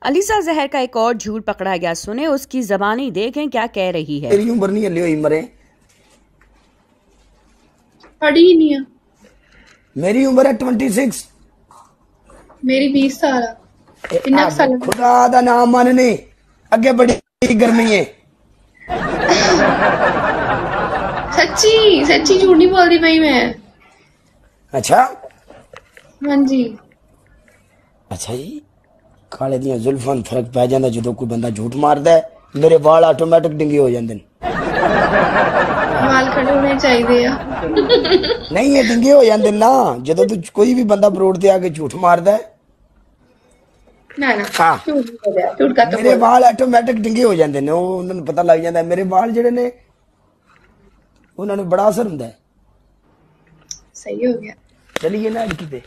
Alyssa जहर का एक और झूठ पकड़ा गया। सुने उसकी जबानी, देखें क्या कह रही है। तेरी उम्र नहीं हल्ली हुई मरे, पढ़ी ही नहीं है। मेरी उम्र है 26। मेरी 20 साल है। इन्ना साल खुदा दा नाम मानने अगे बड़ी गर्मी है। सच्ची सच्ची झूठ नहीं बोलती भाई मैं। अच्छा हाँ जी। अच्छा जी, काले दियां जुल्फां नूं फर्क पै जांदा जदों कोई बंदा झूठ मारदा है। मेरे वाल ऑटोमैटिक डिंगे हो जांदे ने। वाल खड़े होने चाहिए आ। नहीं ये डिंगे हो जांदे ना जदों तू कोई भी बंदा रोड ते आके झूठ मारदा है। ना ना हाँ, झूठ नहीं बोलिया, झूठ का तो मेरे बोल। वाल ऑटोमैटिक डिंगे हो जांदे ने। उन्हां नूं पता लग जांदा है मेरे वाल जेड़े ने उन्हां नूं बड़ा असर हुंदा है। सही हो गया। चलिए ना किते